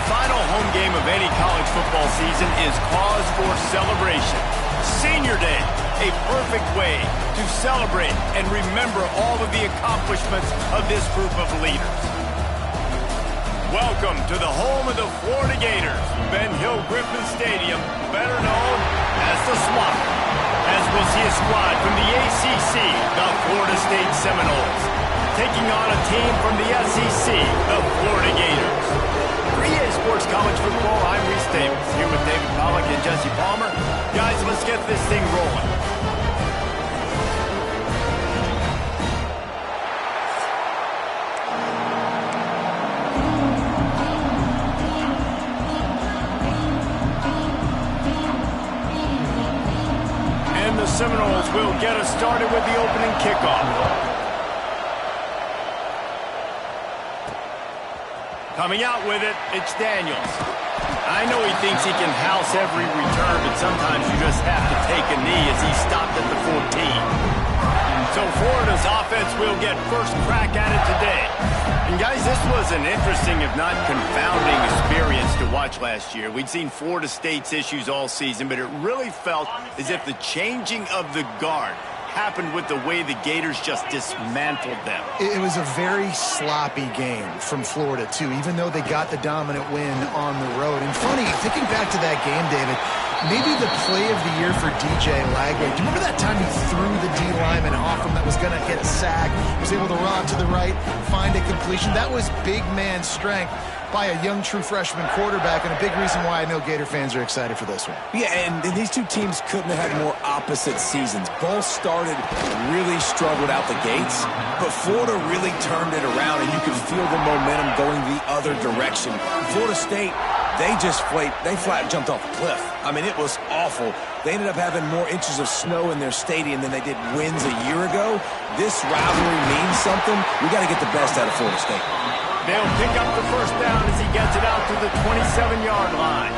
final home game of any college football season is cause for celebration. Senior Day, a perfect way to celebrate and remember all of the accomplishments of this group of leaders. Welcome to the home of the Florida Gators, Ben Hill Griffin Stadium, better known as the Swamp, as we'll see a squad from the ACC, the Florida State Seminoles, taking on a team from the SEC, the Florida Gators. For EA Sports College Football, I'm Reese Davis, here with David Pollack and Jesse Palmer. Guys, let's get this thing rolling. And the Seminoles will get us started with the opening kickoff. Coming out with it, it's Daniels. I know he thinks he can house every return, but sometimes you just have to take a knee as he stopped at the 14. So Florida's offense will get first crack at it today. And guys, this was an interesting, if not confounding, experience to watch last year. We'd seen Florida State's issues all season, but it really felt as if the changing of the guard happened with the way the Gators just dismantled them. It was a very sloppy game from Florida, too, even though they got the dominant win on the road. And funny, thinking back to that game, David, maybe the play of the year for DJ Lagway. Do you remember that time he threw the D lineman off him that was going to get a sack, was able to run to the right, find a completion? That was big man strength by a young true freshman quarterback, and a big reason why I know Gator fans are excited for this one. Yeah, and these two teams couldn't have had more opposite seasons. Both started really struggled out the gates, but Florida really turned it around, and you could feel the momentum going the other direction. Florida State, they flat jumped off a cliff. I mean, it was awful. They ended up having more inches of snow in their stadium than they did wins a year ago. This rivalry means something. We got to get the best out of Florida State. They'll pick up the first down as he gets it out to the 27-yard line.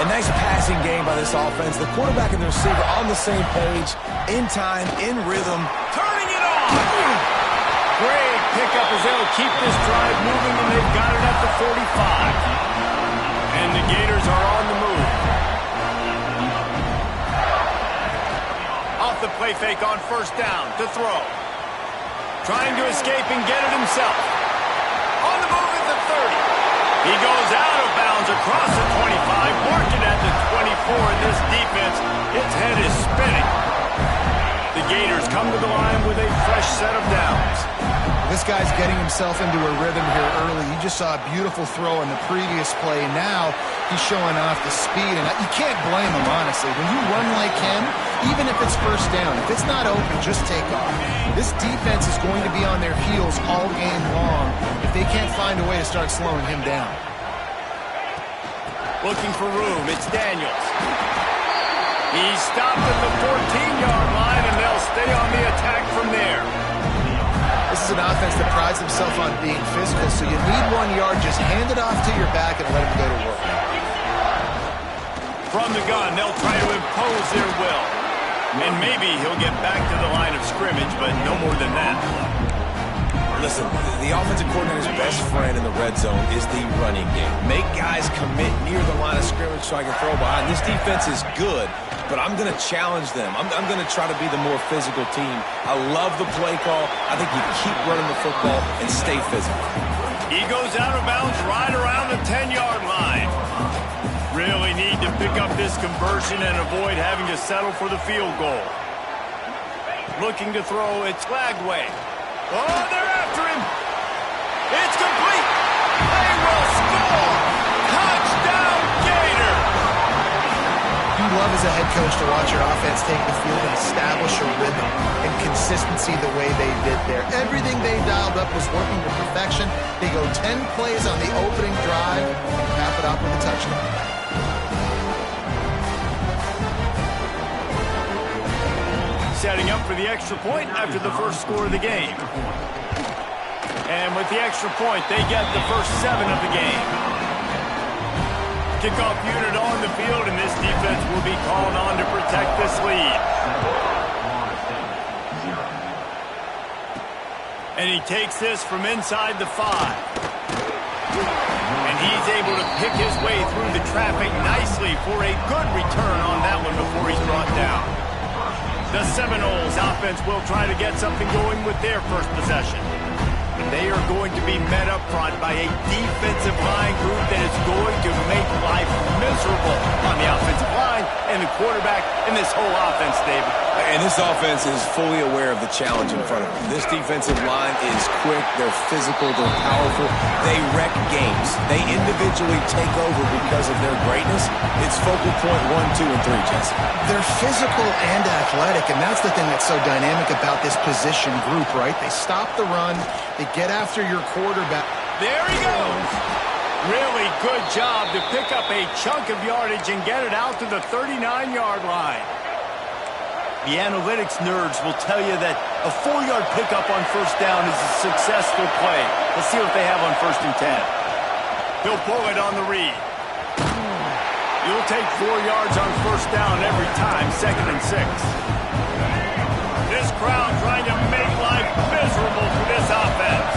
A nice passing game by this offense. The quarterback and the receiver on the same page, in time, in rhythm. Turning it on! Great pickup as they'll keep this drive moving, and they've got it at the 45. And the Gators are on the move. Off the play fake on first down to throw. Trying to escape and get it himself. On the move at the 30. He goes out of bounds across the 25, marked it at the 24, and this defense, its head is spinning. The Gators come to the line with a fresh set of downs. This guy's getting himself into a rhythm here early. You just saw a beautiful throw in the previous play. Now he's showing off the speed, and you can't blame him, honestly. When you run like him, even if it's first down, if it's not open, just take off. This defense is going to be on their heels all game long if they can't find a way to start slowing him down. Looking for room, it's Daniels. He's stopped at the 14-yard line, and they'll stay on the attack from there. This is an offense that prides themselves on being physical, so you need 1 yard, just hand it off to your back and let him go to work. From the gun, they'll try to impose their will. And maybe he'll get back to the line of scrimmage, but no more than that. Listen, the offensive coordinator's best friend in the red zone is the running game. Make guys commit near the line of scrimmage so I can throw behind. This defense is good, but I'm going to challenge them. I'm going to try to be the more physical team. I love the play call. I think you keep running the football and stay physical. He goes out of bounds right around the 10-yard line. Really need to pick up this conversion and avoid having to settle for the field goal. Looking to throw, it's Lagway. Oh, they're after him. It's complete. They will score. Touchdown, Gator. You love as a head coach to watch your offense take the field and establish a rhythm and consistency the way they did there. Everything they dialed up was working to perfection. They go 10 plays on the opening drive and cap it off with a touchdown. Setting up for the extra point after the first score of the game. And with the extra point, they get the first 7 of the game. Kickoff unit on the field, and this defense will be called on to protect this lead. And he takes this from inside the 5. And He's able to pick his way through the traffic nicely for a good return on that one before he's brought down. The Seminoles offense will try to get something going with their first possession. They are going to be met up front by a defensive line group that is going to make life miserable on the offensive line and the quarterback and this whole offense, David. And this offense is fully aware of the challenge in front of them. This defensive line is quick, they're physical, they're powerful, they wreck games. They individually take over because of their greatness. It's focal point 1, 2, and 3, Jesse. They're physical and athletic, and that's the thing that's so dynamic about this position group, right? They stop the run, they get after your quarterback. There he goes. Really good job to pick up a chunk of yardage and get it out to the 39-yard line. The analytics nerds will tell you that a 4-yard pickup on first down is a successful play. Let's see what they have on 1st and 10. He'll pull it on the read. You'll take 4 yards on first down every time, 2nd and 6. This crowd trying to make life miserable for this offense.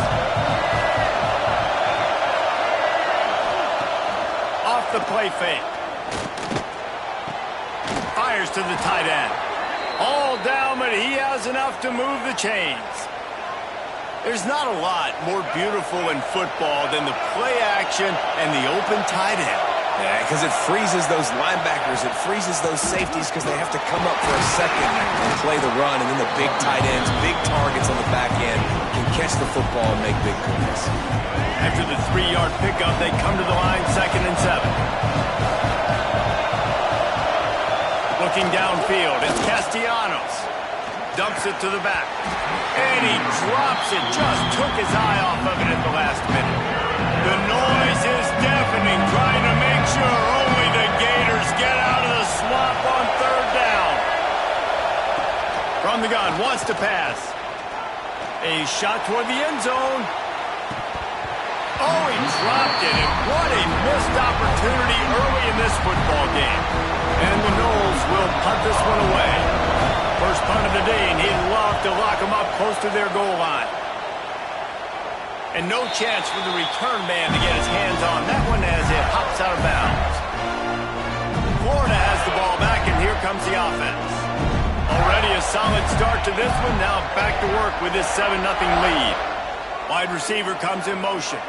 Off the play fake. Fires to the tight end. All down, but he has enough to move the chains. There's not a lot more beautiful in football than the play action and the open tight end. Yeah, because it freezes those linebackers. It freezes those safeties because they have to come up for a second and play the run. And then the big tight ends, big targets on the back end can catch the football and make big plays. After the 3-yard pickup, they come to the line 2nd and 7. Looking downfield, it's Castellanos. Dumps it to the back. And he drops it. Just took his eye off of it at the last minute. The noise is deafening, trying to make sure only the Gators get out of the swamp on 3rd down. From the gun, wants to pass. A shot toward the end zone. Oh, he dropped it, and what a missed opportunity early in this football game. And the Noles will punt this one away. First punt of the day, and he'd love to lock them up close to their goal line. And no chance for the return man to get his hands on that one as it hops out of bounds. Florida has the ball back, and here comes the offense. Already a solid start to this one. Now back to work with this 7-0 lead. Wide receiver comes in motion.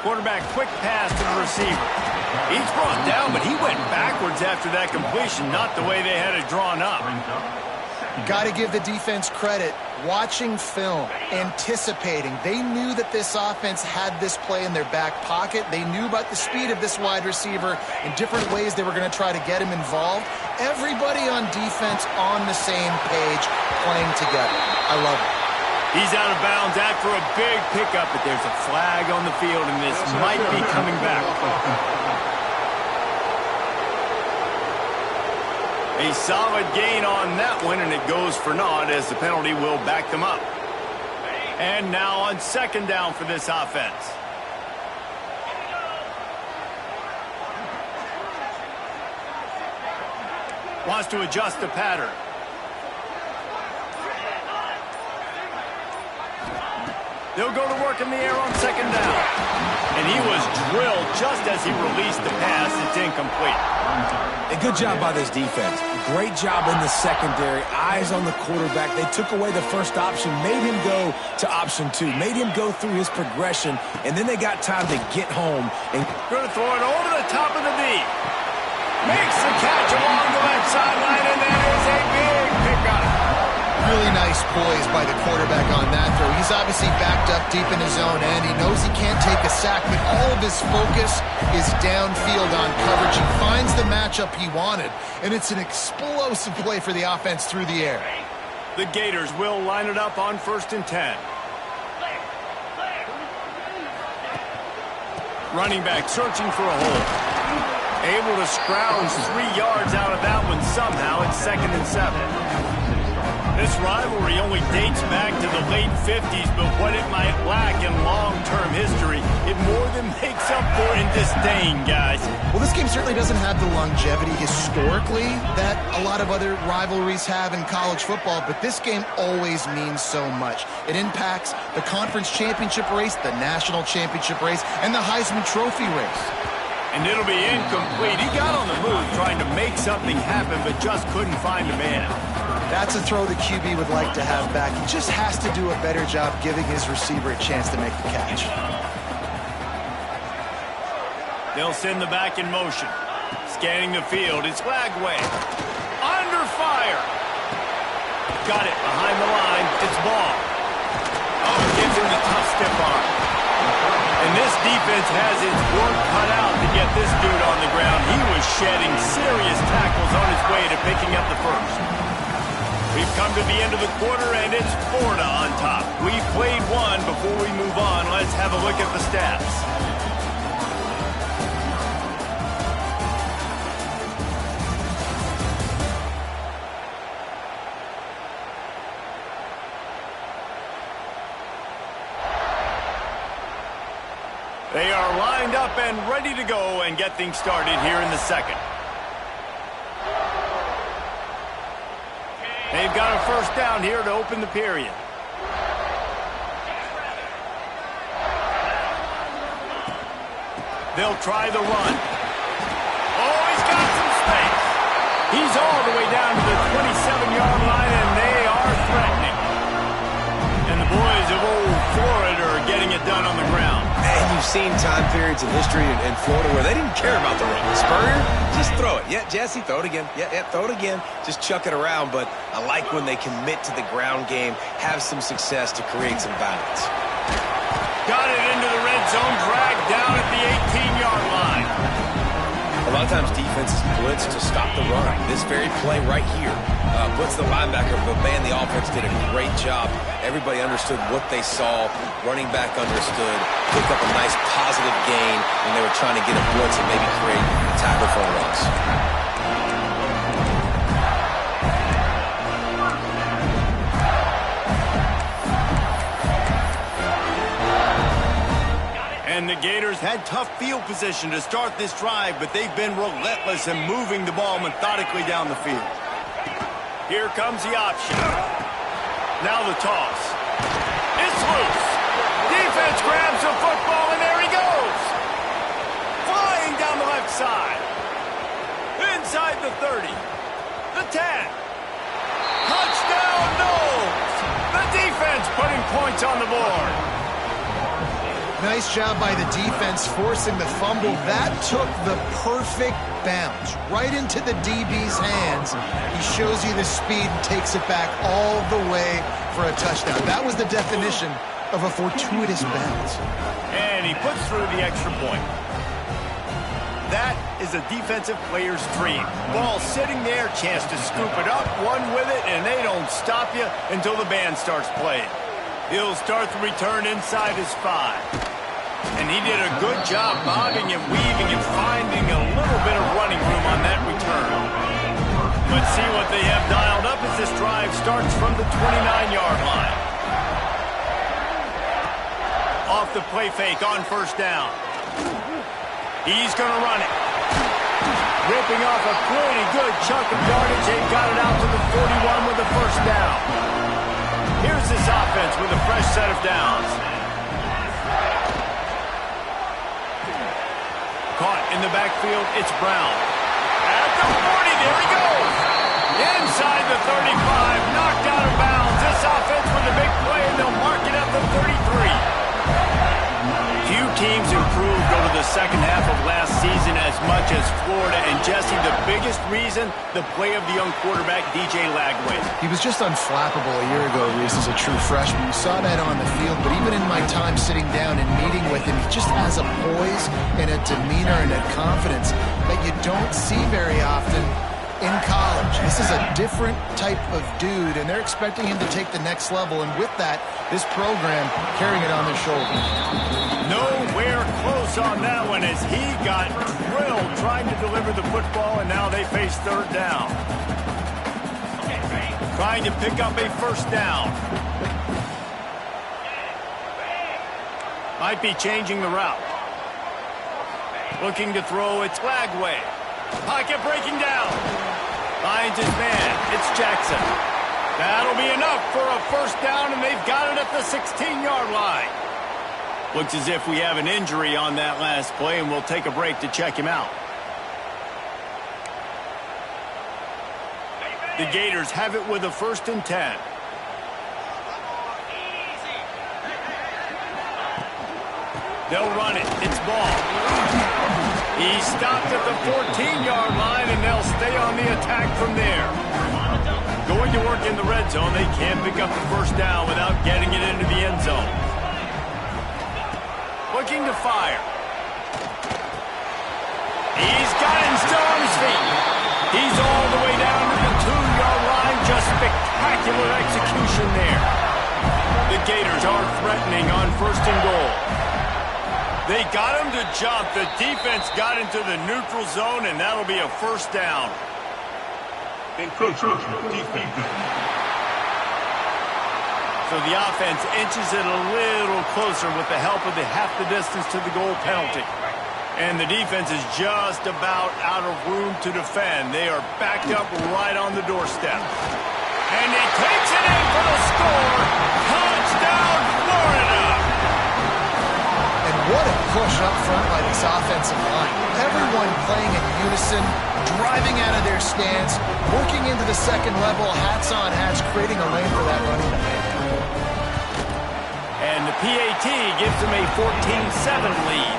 Quarterback quick pass to the receiver. He's brought down, but he went backwards after that completion, not the way they had it drawn up. Got to give the defense credit. Watching film, anticipating. They knew that this offense had this play in their back pocket. They knew about the speed of this wide receiver and different ways they were going to try to get him involved. Everybody on defense on the same page, playing together. I love it. He's out of bounds after a big pickup, but there's a flag on the field, and this might be coming back. A solid gain on that one, and it goes for naught as the penalty will back them up. And now on 2nd down for this offense. Wants to adjust the pattern. They'll go to work in the air on 2nd down. And he was drilled just as he released the pass. It's incomplete. A good job by this defense. Great job in the secondary. Eyes on the quarterback. They took away the first option, made him go to option 2, made him go through his progression, and then they got time to get home. And going to throw it over the top of the knee. Makes the catch along the left sideline, and that is a big pickup. Really nice poise by the quarterback on that throw. He's obviously backed up deep in his own end. He knows he can't take a sack, but all of his focus is downfield on coverage. He finds the matchup he wanted, and it's an explosive play for the offense through the air. The Gators will line it up on 1st and 10. Running back searching for a hole. Able to scrounge 3 yards out of that one somehow. It's 2nd and 7. This rivalry only dates back to the late 50s, but what it might lack in long-term history, it more than makes up for in disdain, guys. Well, this game certainly doesn't have the longevity historically that a lot of other rivalries have in college football, but this game always means so much. It impacts the conference championship race, the national championship race, and the Heisman Trophy race. And it'll be incomplete. He got on the move trying to make something happen, but just couldn't find a man. That's a throw the QB would like to have back. He just has to do a better job giving his receiver a chance to make the catch. They'll send the back in motion. Scanning the field, it's Lagway. Under fire. Got it behind the line. It's Ball. Oh, gives him the tough stiff arm. And this defense has its work cut out to get this dude on the ground. He was shedding serious tackles on his way to picking up the first. We've come to the end of the quarter, and it's Florida on top. We've played one. Before we move on, let's have a look at the stats. They are lined up and ready to go and get things started here in the second. They've got a first down here to open the period. They'll try the run. Oh, he's got some space. He's all the way down to the 27-yard line, and they are threatening. And the boys of old Florida are getting it done on the ground. And you've seen time periods in history in Florida where they didn't care about the run. Spurrier, just throw it. Yeah, Jesse, throw it again. Yeah, throw it again. Just chuck it around. But I like when they commit to the ground game, have some success to create some balance. Got it into the red zone, dragged down at the 18-yard line. A lot of times defenses blitz to stop the run. This very play right here puts the linebacker, but man, the offense did a great job. Everybody understood what they saw. Running back understood. Picked up a nice positive gain when they were trying to get a blitz and maybe create tackle for runs. And the Gators had tough field position to start this drive, but they've been relentless in moving the ball methodically down the field. Here comes the option. Now the toss. It's loose. Defense grabs the football, and there he goes. Flying down the left side. Inside the 30. The 10. Touchdown, Knowles. The defense putting points on the board. Nice job by the defense forcing the fumble. That took the perfect bounce right into the DB's hands. He shows you the speed and takes it back all the way for a touchdown. That was the definition of a fortuitous bounce. And he puts through the extra point. That is a defensive player's dream. Ball sitting there, chance to scoop it up, one with it, and they don't stop you until the band starts playing. He'll start the return inside his 5. And he did a good job bobbing and weaving and finding a little bit of running room on that return. Let's see what they have dialed up as this drive starts from the 29-yard line. Off the play fake on first down. He's going to run it. Ripping off a pretty good chunk of yardage. They've got it out to the 41 with the first down. Here's this offense with a fresh set of downs. Caught in the backfield, it's Brown. At the 40, there he goes. Inside the 35, knocked out of bounds. This offense with a big play, and they'll mark it at the 33. Few teams improved over the second half of last season as much as Florida. And Jesse, the biggest reason, the play of the young quarterback, DJ Lagway. He was just unflappable a year ago, Reese, as a true freshman. You saw that on the field, but even in my time sitting down and meeting with him, he just has a poise and a demeanor and a confidence that you don't see very often in college. This is a different type of dude, and they're expecting him to take the next level, and with that, this program carrying it on their shoulders. Nowhere close on that one as he got drilled trying to deliver the football, and now they face third down. Trying to pick up a first down. Might be changing the route. Looking to throw, it's Lagway. Pocket breaking down. Finds his man. It's Jackson. That'll be enough for a first down, and they've got it at the 16-yard line. Looks as if we have an injury on that last play, and we'll take a break to check him out. The Gators have it with a 1st and 10. They'll run it. It's Ball. He stopped at the 14-yard line, and they'll stay on the attack from there. Going to work in the red zone. They can't pick up the first down without getting it into the end zone. Looking to fire. He's got him still on his feet. He's all the way down to the 2-yard line. Just spectacular execution there. The Gators are threatening on 1st and goal. They got him to jump. The defense got into the neutral zone, and that'll be a first down. Encroachment defense. So the offense inches it a little closer with the help of the half the distance to the goal penalty. And the defense is just about out of room to defend. They are backed up right on the doorstep. And he takes it in for the score. Touchdown, Florida! And what a push up front by this offensive line. Everyone playing in unison, driving out of their stance, working into the second level, hats on hats, creating a lane for that running back. And the PAT gives them a 14-7 lead.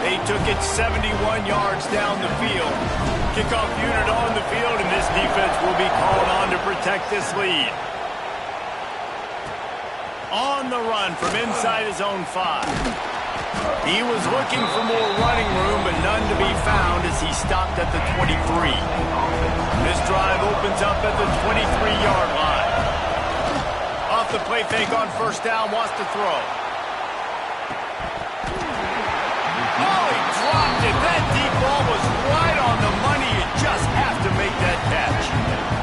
They took it 71 yards down the field. Kickoff unit on the field, and this defense will be called on to protect this lead. On the run from inside his own 5. He was looking for more running room, but none to be found as he stopped at the 23. This drive opens up at the 23-yard line. Off the play fake on first down, wants to throw. Oh, he dropped it. That deep ball was right on the money. You just have to make that catch.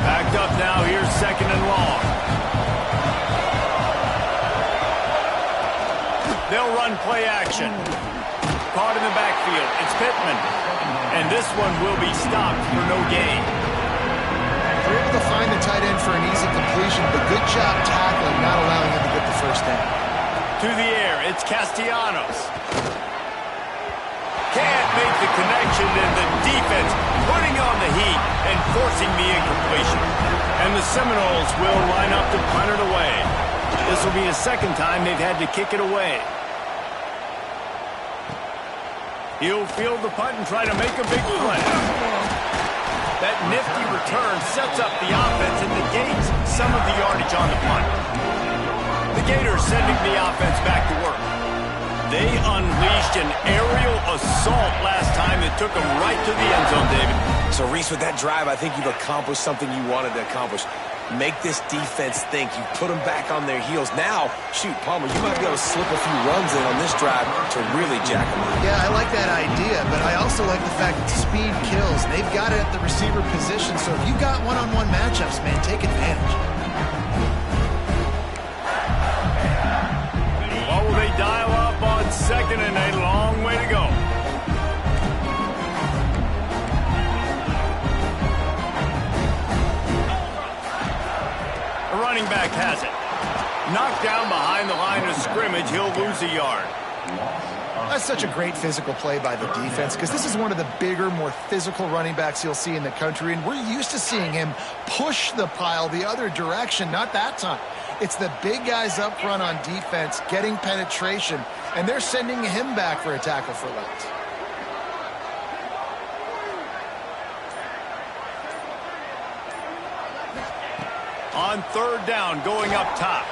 Backed up now, here's 2nd and long. They'll run play action. Caught in the backfield. It's Pittman. And this one will be stopped for no gain. They're able to find the tight end for an easy completion, but good job tackling, not allowing him to get the first down. To the air, it's Castellanos. Can't make the connection, and the defense putting on the heat and forcing the incompletion. And the Seminoles will line up to punt it away. This will be the 2nd time they've had to kick it away. He'll field the punt and try to make a big play. That nifty return sets up the offense and negates some of the yardage on the punt. The Gators sending the offense back to work. They unleashed an aerial assault last time that took them right to the end zone, David. So, Reese, with that drive, I think you've accomplished something you wanted to accomplish. Make this defense think. You put them back on their heels. Now, shoot, Palmer, you might be able to slip a few runs in on this drive to really jack them up. Yeah, I like that idea, but I also like the fact that speed kills. They've got it at the receiver position, so if you got one-on-one matchups, man, take advantage. What will they dial up on 2nd and a long way to go? The running back has it. Knocked down behind the line of scrimmage, he'll lose a yard. That's such a great physical play by the defense because this is one of the bigger, more physical running backs you'll see in the country, and we're used to seeing him push the pile the other direction. Not that time. It's the big guys up front on defense getting penetration, and they're sending him back for a tackle for loss. On 3rd down, going up top.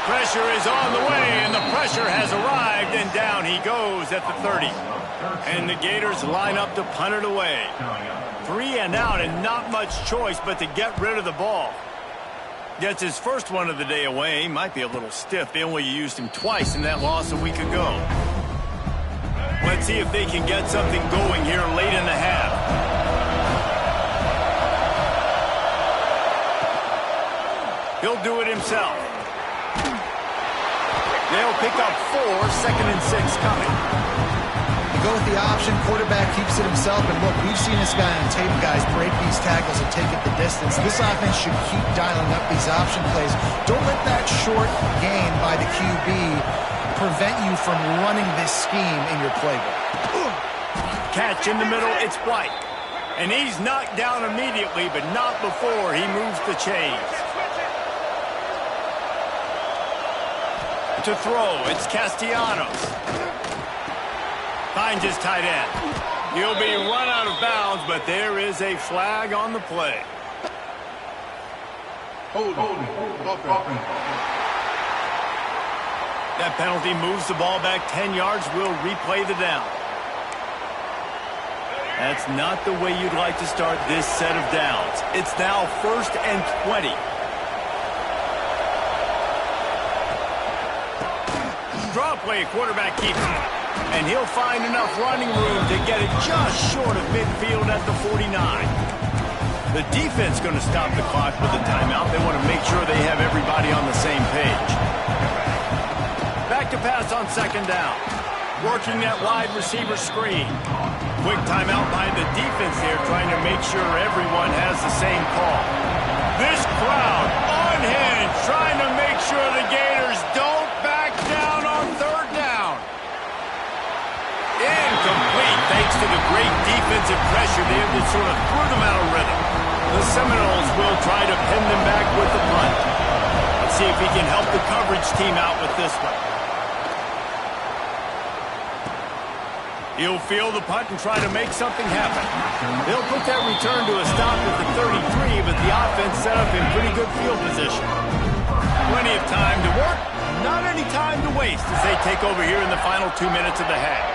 Pressure is on the way, and the pressure has arrived, and down he goes at the 30. And the Gators line up to punt it away. 3 and out, and not much choice but to get rid of the ball. Gets his first one of the day away. Might be a little stiff. They only used him twice in that loss a week ago. Let's see if they can get something going here late in the half. He'll do it himself. They'll pick up 4, 2nd and 6 coming. You go with the option, quarterback keeps it himself, and look, we've seen this guy on tape, guys, break these tackles and take it the distance. This offense should keep dialing up these option plays. Don't let that short gain by the QB prevent you from running this scheme in your playbook. Catch in the middle, it's White. And he's knocked down immediately, but not before he moves the chains. To throw, it's Castellanos. Finds his tight end. He'll be run out of bounds, but there is a flag on the play. That penalty moves the ball back 10 yards. We'll replay the down. That's not the way you'd like to start this set of downs. It's now 1st and 20. Draw play, quarterback keeps it. And he'll find enough running room to get it just short of midfield at the 49. The defense going to stop the clock with a timeout. They want to make sure they have everybody on the same page. Back to pass on 2nd down. Working that wide receiver screen. Quick timeout by the defense there, trying to make sure everyone has the same call. This crowd unhinged, trying to make sure the Gators don't back down on 3rd down. Incomplete, thanks to the great defensive pressure there that sort of threw them out of rhythm. The Seminoles will try to pin them back with the punt. Let's see if he can help the coverage team out with this one. He'll field the punt and try to make something happen. They'll put that return to a stop at the 33, but the offense set up in pretty good field position. Plenty of time to work, not any time to waste as they take over here in the final 2 minutes of the half.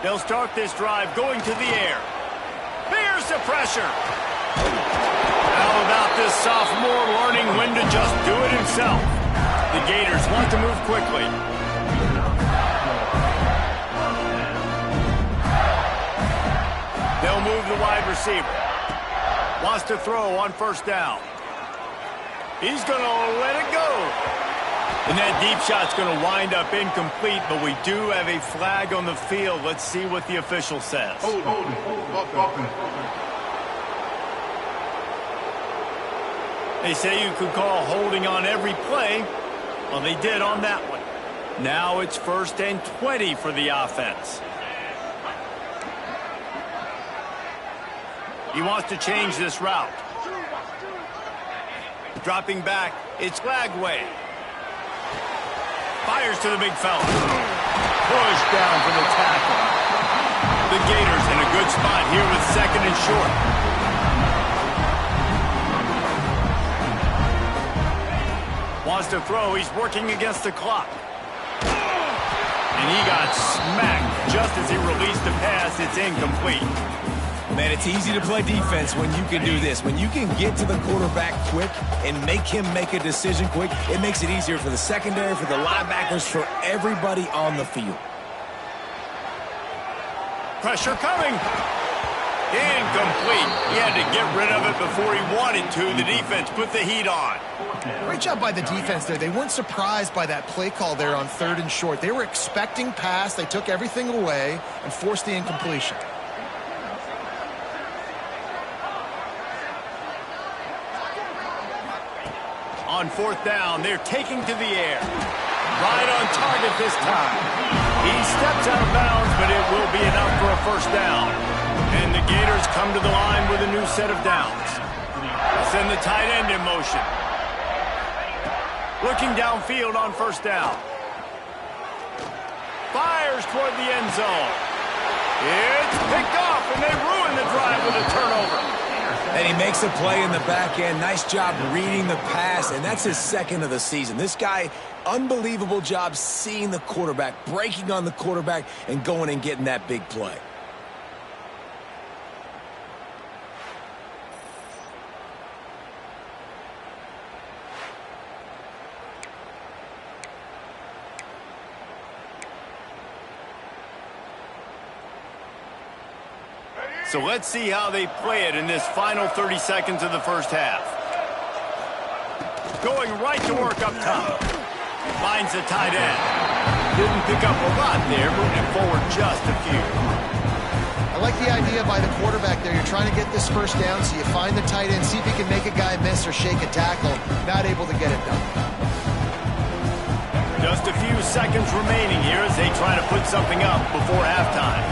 They'll start this drive going to the air. Here's the pressure. How about this sophomore learning when to just do it himself? The Gators want to move quickly. They'll move the wide receiver. Wants to throw on 1st down. He's going to let it go. And that deep shot's going to wind up incomplete, but we do have a flag on the field. Let's see what the official says. They say you could call holding on every play. Well, they did on that one. Now it's 1st and 20 for the offense. He wants to change this route. Dropping back, it's Lagway. Fires to the big fella. Push down for the tackle. The Gators in a good spot here with 2nd and short. Wants to throw. He's working against the clock. And he got smacked just as he released the pass. It's incomplete. Man, it's easy to play defense when you can do this. When you can get to the quarterback quick and make him make a decision quick, it makes it easier for the secondary, for the linebackers, for everybody on the field. Pressure coming. Incomplete. He had to get rid of it before he wanted to. The defense put the heat on. Great job by the defense there. They weren't surprised by that play call there on 3rd and short. They were expecting pass. They took everything away and forced the incompletion. On 4th down, they're taking to the air. Right on target this time. He steps out of bounds, but it will be enough for a 1st down. And the Gators come to the line with a new set of downs. Send the tight end in motion. Looking downfield on 1st down. Fires toward the end zone. It's picked off, and they ruin the drive with a turnover. And he makes a play in the back end. Nice job reading the pass, and that's his 2nd of the season. This guy, unbelievable job seeing the quarterback, breaking on the quarterback, and going and getting that big play. So let's see how they play it in this final 30 seconds of the 1st half. Going right to work up top. Finds the tight end. Didn't pick up a lot there, moving forward just a few. I like the idea by the quarterback there. You're trying to get this first down, so you find the tight end, see if you can make a guy miss or shake a tackle. Not able to get it done. Just a few seconds remaining here as they try to put something up before halftime.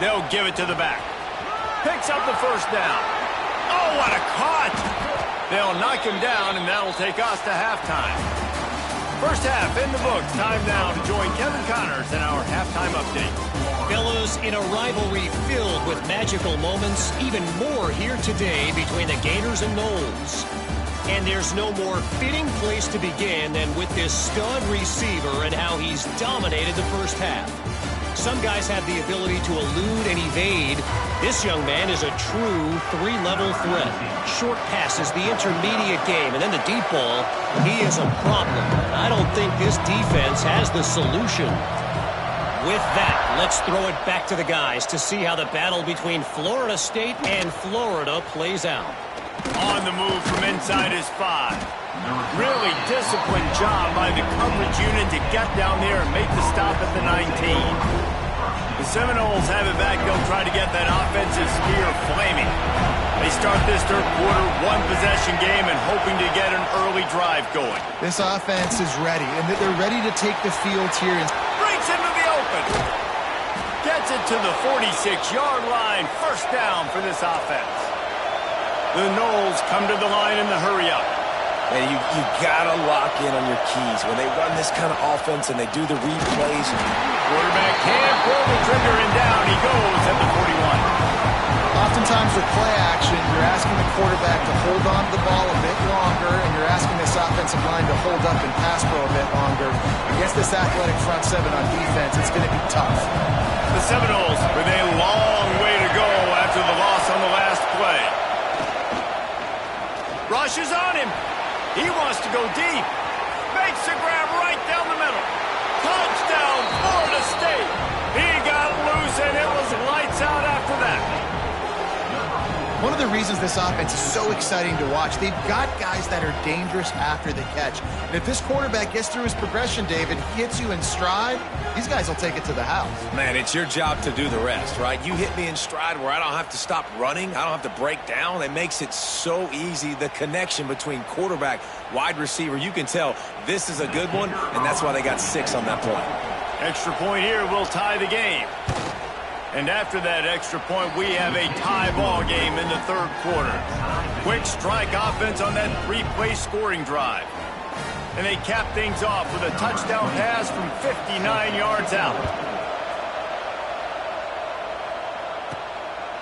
They'll give it to the back. Picks up the first down. Oh, what a cut! They'll knock him down, and that'll take us to halftime. First half in the books. Time now to join Kevin Connors in our halftime update. Fellas, in a rivalry filled with magical moments, even more here today between the Gators and Noles. And there's no more fitting place to begin than with this stud receiver and how he's dominated the first half. Some guys have the ability to elude and evade. This young man is a true three-level threat. Short passes, the intermediate game, and then the deep ball. He is a problem. I don't think this defense has the solution. With that, let's throw it back to the guys to see how the battle between Florida State and Florida plays out. On the move from inside his 5. Really disciplined job by the coverage unit to get down there and make the stop at the 19. The Seminoles have it back. They'll try to get that offensive spear flaming. They start this third quarter, one-possession game, and hoping to get an early drive going. This offense is ready, and they're ready to take the field here. Breaks into the open. Gets it to the 46-yard line. First down for this offense. The Noles come to the line in the hurry-up. And you gotta lock in on your keys when they run this kind of offense and they do the replays. Quarterback can't pull the trigger, and down he goes at the 41. Oftentimes with play action, you're asking the quarterback to hold on to the ball a bit longer, and you're asking this offensive line to hold up and pass pro a bit longer. Against this athletic front seven on defense, it's going to be tough. The Seminoles with a long way to go after the loss on the last play. Rush is on him. He wants to go deep. Makes the grab right down the middle. Touchdown, Florida State. He got loose, and it was lights out after that. One of the reasons this offense is so exciting to watch, they've got guys that are dangerous after the catch. And if this quarterback gets through his progression, David, hits you in stride, these guys will take it to the house. Man, it's your job to do the rest, right? You hit me in stride where I don't have to stop running. I don't have to break down. It makes it so easy. The connection between quarterback, wide receiver, you can tell this is a good one, and that's why they got 6 on that play. Extra point here will tie the game. And after that extra point, we have a tie ball game in the third quarter. Quick strike offense on that 3-play scoring drive. And they cap things off with a touchdown pass from 59 yards out.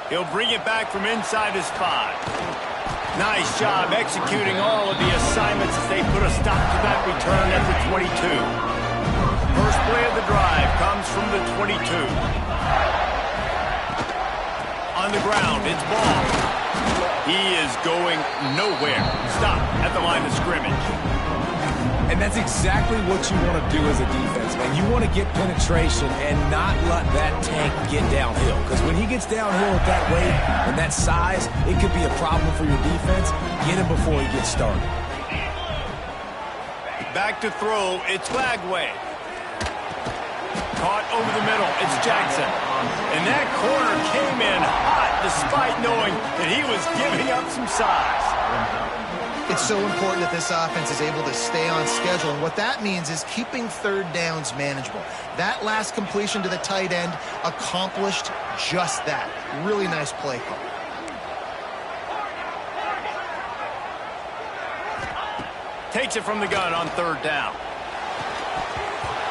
He'll bring it back from inside his 5. Nice job executing all of the assignments as they put a stop to that return at the 22. First play of the drive comes from the 22. On the ground, it's Ball. He is going nowhere. Stop at the line of scrimmage. And that's exactly what you want to do as a defense, man. You want to get penetration and not let that tank get downhill. Because when he gets downhill at that weight and that size, it could be a problem for your defense. Get him before he gets started. Back to throw, it's Lagway. Caught over the middle, it's Jackson. And that corner came in hot despite knowing that he was giving up some size. It's so important that this offense is able to stay on schedule, and what that means is keeping third downs manageable. That last completion to the tight end accomplished just that. Really nice play call. Takes it from the gun on third down.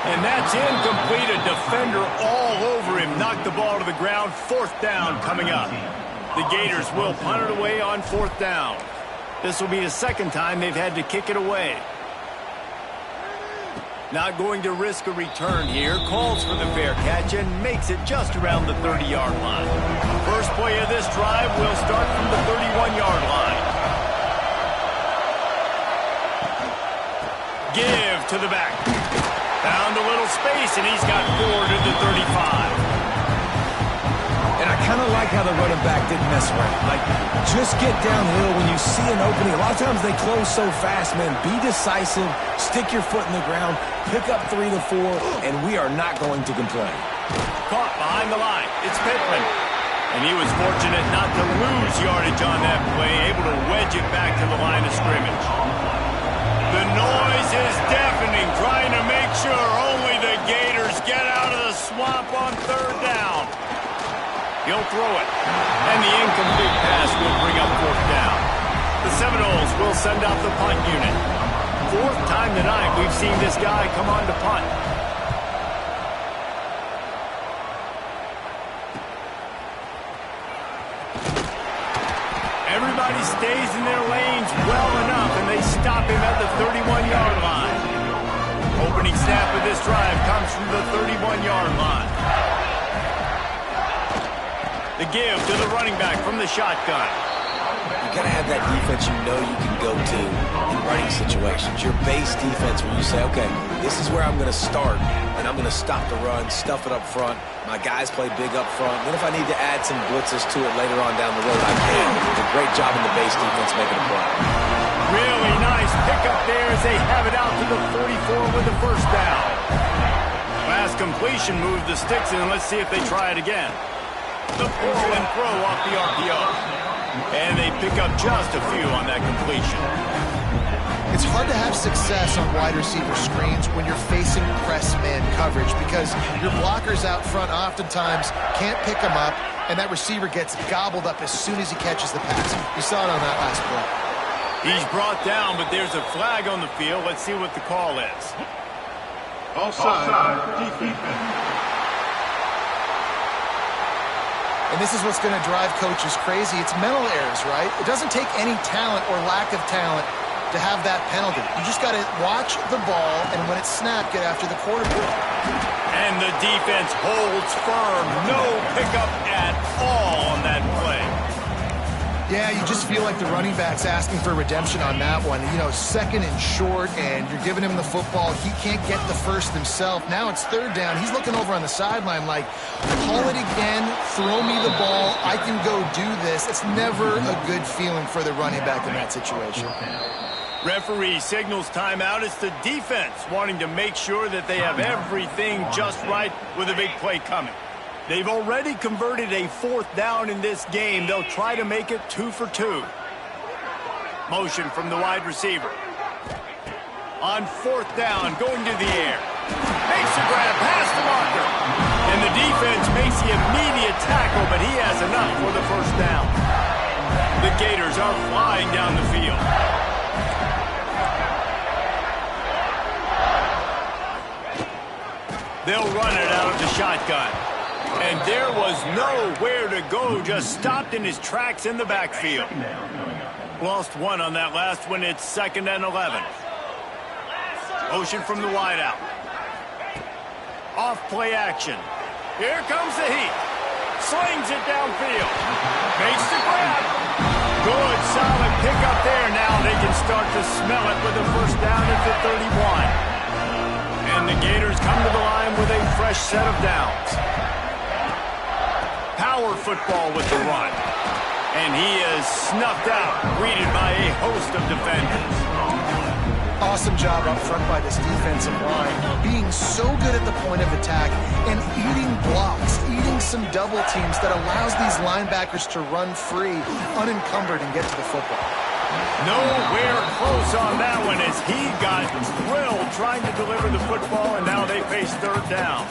And that's incomplete. A defender all over him. Knocked the ball to the ground. Fourth down coming up. The Gators will punt it away on fourth down. This will be the second time they've had to kick it away. Not going to risk a return here. Calls for the fair catch and makes it just around the 30-yard line. First play of this drive will start from the 31-yard line. Give to the back. Found a little space, and he's got 4 to the 35. And I kind of like how the running back didn't mess around. Like, just get downhill when you see an opening. A lot of times they close so fast, man. Be decisive, stick your foot in the ground, pick up 3 to 4, and we are not going to complain. Caught behind the line. It's Pittman. And he was fortunate not to lose yardage on that play, able to wedge it back to the line of scrimmage. The noise is deafening, trying to make sure only the Gators get out of the swamp on 3rd down. He'll throw it, and the incomplete pass will bring up 4th down. The Seminoles will send out the punt unit. 4th time tonight we've seen this guy come on to punt. Everybody stays in their lanes well enough, and they stop him at the 31-yard line. Opening snap of this drive comes from the 31-yard line. The give to the running back from the shotgun. You got to have that defense you know you can go to in running situations. Your base defense where you say, okay, this is where I'm going to start, and I'm going to stop the run, stuff it up front. My guys play big up front. Then if I need to add some blitzes to it later on down the road, I can. A great job in the base defense making a play. Really nice pickup there as they have it out to the 44 with the 1st down. Last completion moved the sticks in. Let's see if they try it again. The pull and throw off the RPO. And they pick up just a few on that completion. It's hard to have success on wide receiver screens when you're facing press man coverage because your blockers out front oftentimes can't pick them up, and that receiver gets gobbled up as soon as he catches the pass. You saw it on that last play. He's brought down, but there's a flag on the field. Let's see what the call is. Offside, defense. And this is what's going to drive coaches crazy. It's mental errors, right? It doesn't take any talent or lack of talent to have that penalty. You just got to watch the ball, and when it's snapped, get after the quarterback. And the defense holds firm. No pickup at all on that play. Yeah, you just feel like the running back's asking for redemption on that one. You know, 2nd and short, and you're giving him the football. He can't get the first himself. Now it's 3rd down. He's looking over on the sideline like, call it again, throw me the ball, I can go do this. It's never a good feeling for the running back in that situation. Referee signals timeout. It's the defense wanting to make sure that they have everything just right with a big play coming. They've already converted a 4th down in this game. They'll try to make it 2 for 2. Motion from the wide receiver. On 4th down, going to the air. Makes the grab past the marker. And the defense makes the immediate tackle, but he has enough for the 1st down. The Gators are flying down the field. They'll run it out of the shotgun. And there was nowhere to go, just stopped in his tracks in the backfield. Lost 1 on that last one. It's 2nd and 11. Motion from the wideout. Off play action. Here comes the heat. Slings it downfield. Makes the grab. Good, solid pickup there. Now they can start to smell it with a 1st down at the 31. And the Gators come to the line with a fresh set of downs. Power football with the run. And he is snuffed out, greeted by a host of defenders. Awesome job up front by this defensive line, being so good at the point of attack and eating blocks, eating some double teams that allows these linebackers to run free, unencumbered, and get to the football. Nowhere close on that one as he got drilled trying to deliver the football, and now they face 3rd down.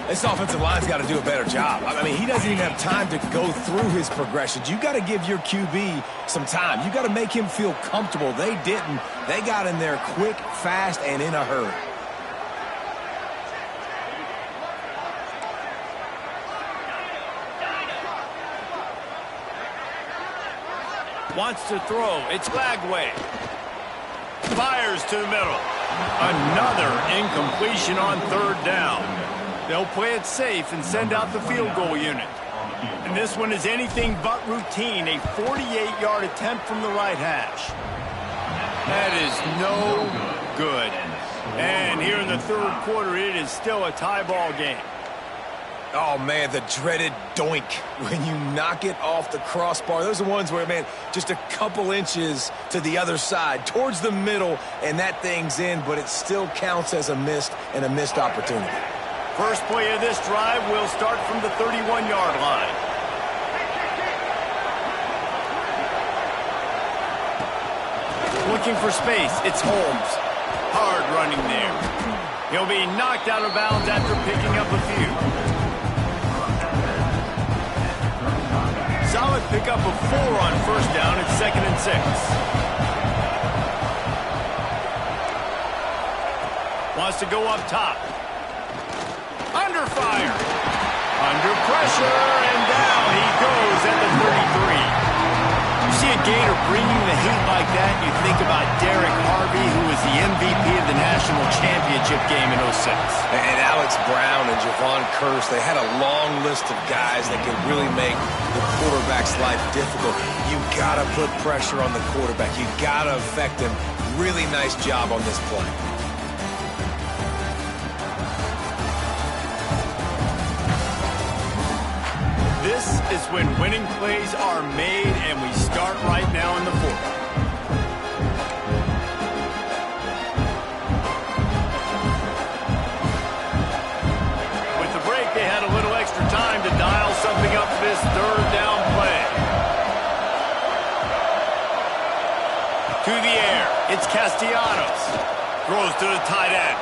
This offensive line's got to do a better job. I mean, he doesn't even have time to go through his progressions. You got to give your QB some time. You got to make him feel comfortable. They didn't. They got in there quick, fast, and in a hurry. Wants to throw. It's Lagway. Fires to the middle. Another incompletion on 3rd down. They'll play it safe and send out the field goal unit. And this one is anything but routine. A 48-yard attempt from the right hash. That is no good. And here in the 3rd quarter, it is still a tie ball game. Oh, man, the dreaded doink when you knock it off the crossbar. Those are ones where, man, just a couple inches to the other side, towards the middle, and that thing's in, but it still counts as a missed opportunity. First play of this drive will start from the 31-yard line. Looking for space, it's Holmes. Hard running there. He'll be knocked out of bounds after picking up a few. Solid pickup of 4 on first down. It's 2nd and 6. Wants to go up top. Under fire. Under pressure, and down he goes at the 33. You see a Gator bringing the heat like that, you think about Derek Harvey, who was the MVP of the national championship game in 06. And Alex Brown and Javon Curse, they had a long list of guys that could really make the quarterback's life difficult. You got to put pressure on the quarterback. You got to affect him. Really nice job on this play. This is when winning plays are made, and we start right now in the 4th. With the break, they had a little extra time to dial something up for this 3rd down play. To the air, it's Castellanos. Throws to the tight end.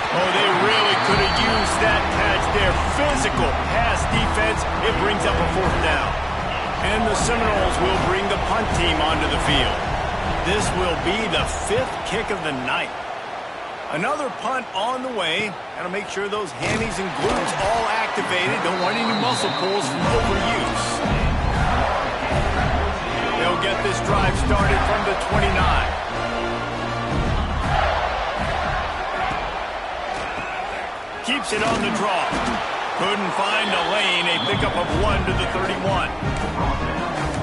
Oh, they really could have used that catch there. Physical pass defense. It brings up a 4th down. And the Seminoles will bring the punt team onto the field. This will be the 5th kick of the night. Another punt on the way. Got to make sure those hammies and glutes all activated. Don't want any muscle pulls from overuse. They'll get this drive started from the 29. Keeps it on the draw. Couldn't find a lane. A pickup of 1 to the 31.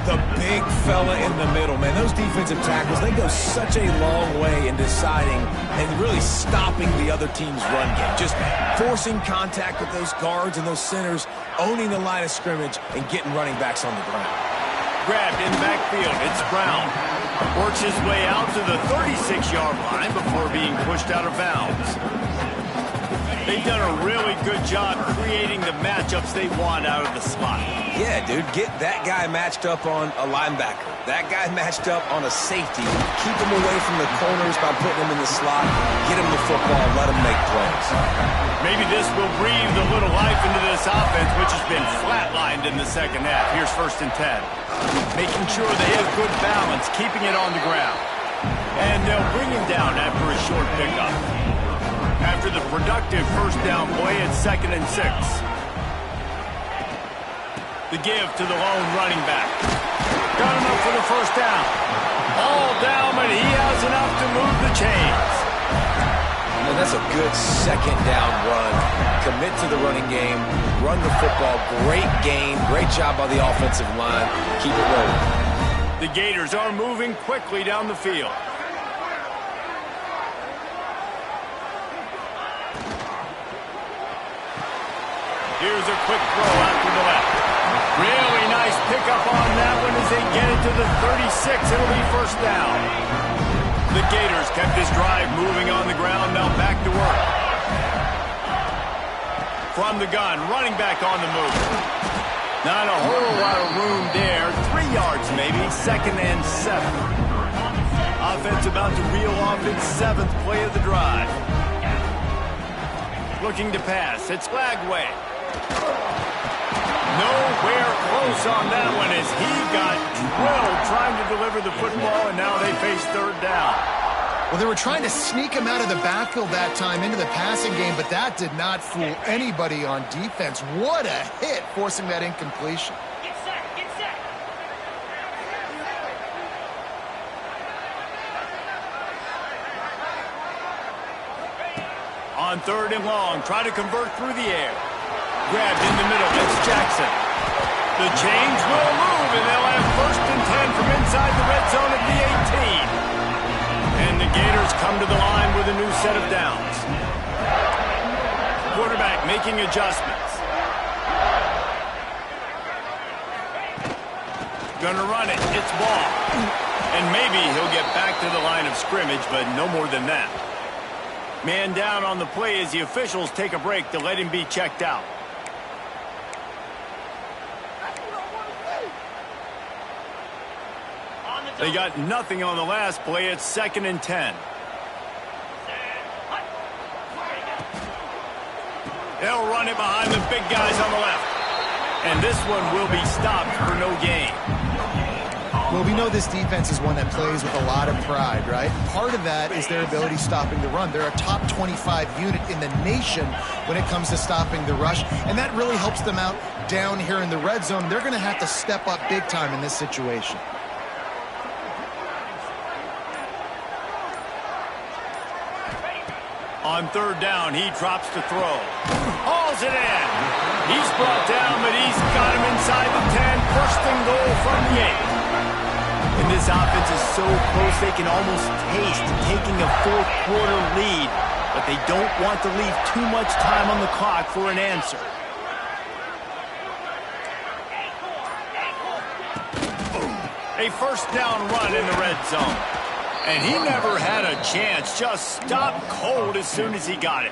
The big fella in the middle, man. Those defensive tackles, they go such a long way in deciding and really stopping the other team's run game. Just forcing contact with those guards and those centers, owning the line of scrimmage, and getting running backs on the ground. Grabbed in the backfield. It's Brown. Works his way out to the 36-yard line before being pushed out of bounds. They've done a really good job creating the matchups they want out of the slot. Yeah, dude, get that guy matched up on a linebacker. That guy matched up on a safety. Keep him away from the corners by putting him in the slot. Get him the football. Let him make plays. Maybe this will breathe a little life into this offense, which has been flatlined in the second half. Here's 1st and 10. Making sure they have good balance, keeping it on the ground. And they'll bring him down after a short pickup. After the productive 1st down play, it's 2nd and 6. The give to the lone running back. Got him up for the 1st down. All down, but he has enough to move the chains. And that's a good 2nd down run. Commit to the running game. Run the football. Great game. Great job by the offensive line. Keep it rolling. The Gators are moving quickly down the field. Here's a quick throw out to the left. Really nice pickup on that one as they get it to the 36. It'll be 1st down. The Gators kept this drive moving on the ground. Now back to work. From the gun, running back on the move. Not a whole lot of room there. 3 yards maybe. 2nd and 7. Offense about to reel off its 7th play of the drive. Looking to pass. It's Lagway. Nowhere close on that one as he got drilled trying to deliver the football, and now they face 3rd down. Well, they were trying to sneak him out of the backfield that time into the passing game, but that did not fool anybody on defense. What a hit, forcing that incompletion. Get set, get set. On 3rd and long, try to convert through the air. Grabbed in the middle, it's Jackson. The chains will move, and they'll have 1st and 10 from inside the red zone at the 18. And the Gators come to the line with a new set of downs. quarterback making adjustments. Gonna run it. It's ball. And maybe he'll get back to the line of scrimmage, but no more than that. Man down on the play as the officials take a break to let him be checked out. They got nothing on the last play. It's 2nd and 10. They'll run it behind the big guys on the left. And this one will be stopped for no gain. Well, we know this defense is one that plays with a lot of pride, right? Part of that is their ability stopping the run. They're a top 25 unit in the nation when it comes to stopping the rush, and that really helps them out down here in the red zone. They're going to have to step up big time in this situation. On 3rd down, he drops to throw. Hauls it in. He's brought down, but he's got him inside the 10. 1st and goal from the 8. And this offense is so close they can almost taste taking a 4th quarter lead, but they don't want to leave too much time on the clock for an answer. A 1st down run in the red zone. And he never had a chance, just stopped cold as soon as he got it.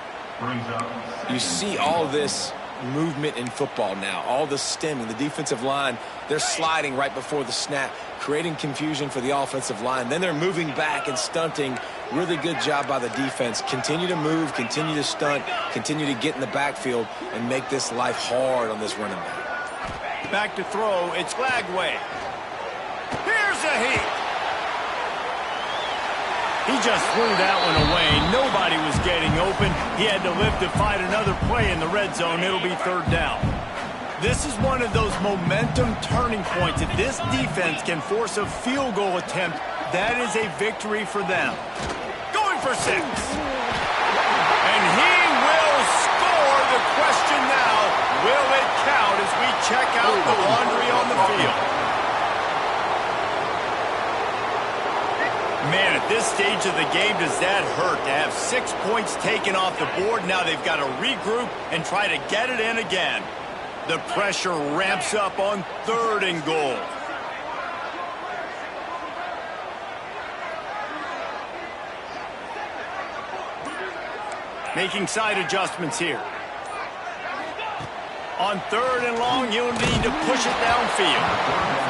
You see all this movement in football now, all the stemming, the defensive line, they're sliding right before the snap, creating confusion for the offensive line. Then they're moving back and stunting. Really good job by the defense. Continue to move, continue to stunt, continue to get in the backfield and make this life hard on this running back. Back to throw, it's Lagway. Here's a heat. He just threw that one away. Nobody was getting open. He had to live to fight another play in the red zone. It'll be 3rd down. This is one of those momentum turning points. If this defense can force a field goal attempt, that is a victory for them. Going for 6. And he will score. The question now, will it count as we check out the laundry on the field? Man, at this stage of the game, does that hurt to have 6 points taken off the board? Now they've got to regroup and try to get it in again. The pressure ramps up on 3rd and goal. Making side adjustments here. On 3rd and long, you'll need to push it downfield.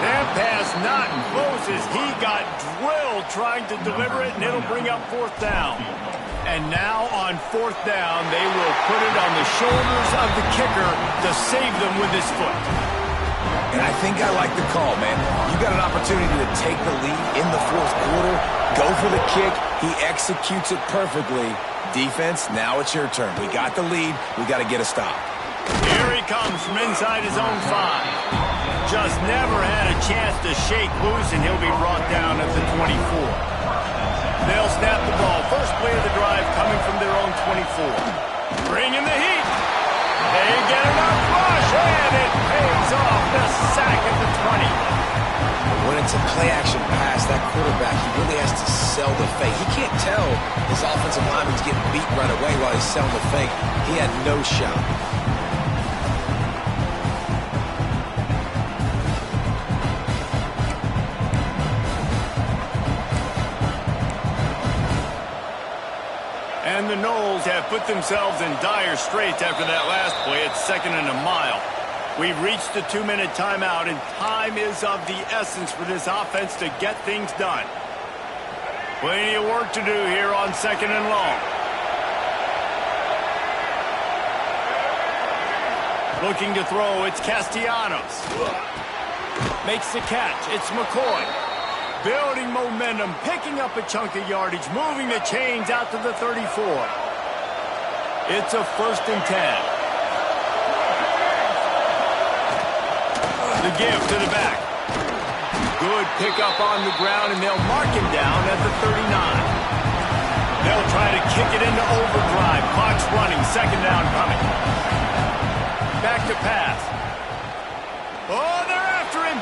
That pass not close as he got drilled trying to deliver it, and it'll bring up 4th down. And now on 4th down, they will put it on the shoulders of the kicker to save them with his foot. And I think I like the call, man. You got an opportunity to take the lead in the 4th quarter. Go for the kick. He executes it perfectly. Defense, now it's your turn. We got the lead. We got to get a stop. Here he comes from inside his own 5. Just never had a chance to shake loose, and he'll be brought down at the 24. They'll snap the ball. First play of the drive coming from their own 24. Bringing the heat. They get enough rush, and it pays off. The sack at the 20. When it's a play-action pass, that quarterback, he really has to sell the fake. He can't tell his offensive lineman's getting beat right away while he's selling the fake. He had no shot. And the Noles have put themselves in dire straits after that last play. It's 2nd and a mile. We've reached the 2-minute timeout, and time is of the essence for this offense to get things done. Plenty of work to do here on 2nd and long. Looking to throw, it's Castellanos. Makes the catch, it's McCoy. Building momentum, picking up a chunk of yardage, moving the chains out to the 34. It's a 1st and 10. The give to the back. Good pickup on the ground, and they'll mark him down at the 39. They'll try to kick it into overdrive. Clock's running, 2nd down coming. Back to pass. Oh, they're after him.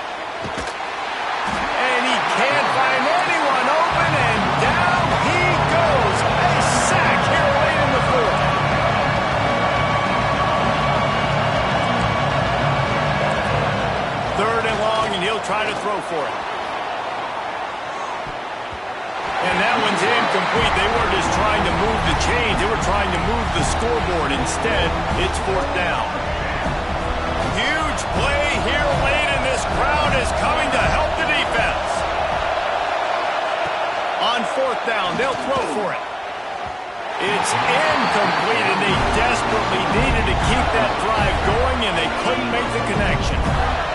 And he can't find anyone open, and down he goes. A sack here late in the 4th. try to throw for it. And that one's incomplete. They weren't just trying to move the chains. They were trying to move the scoreboard. Instead, it's 4th down. Huge play here late, and this crowd is coming to help the defense. On 4th down, they'll throw for it. It's incomplete, and they desperately needed to keep that drive going, and they couldn't make the connection.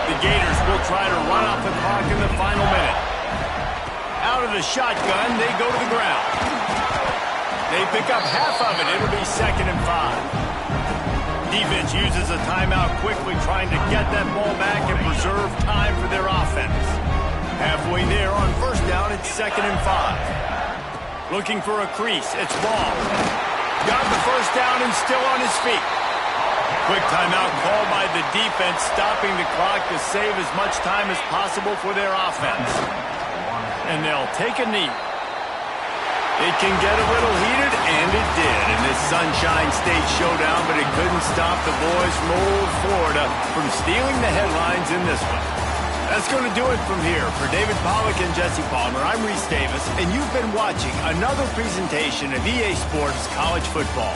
The Gators will try to run off the clock in the final minute. Out of the shotgun, they go to the ground. They pick up half of it. It'll be 2nd and 5. Defense uses a timeout quickly, trying to get that ball back and preserve time for their offense. Halfway there on 1st down, it's 2nd and 5. Looking for a crease. It's Ball. Got the 1st down and still on his feet. Quick timeout called by the defense, stopping the clock to save as much time as possible for their offense. And they'll take a knee. It can get a little heated, and it did in this Sunshine State showdown, but it couldn't stop the boys from old Florida from stealing the headlines in this one. That's going to do it from here. For David Pollack and Jesse Palmer, I'm Reese Davis, and you've been watching another presentation of EA Sports College Football.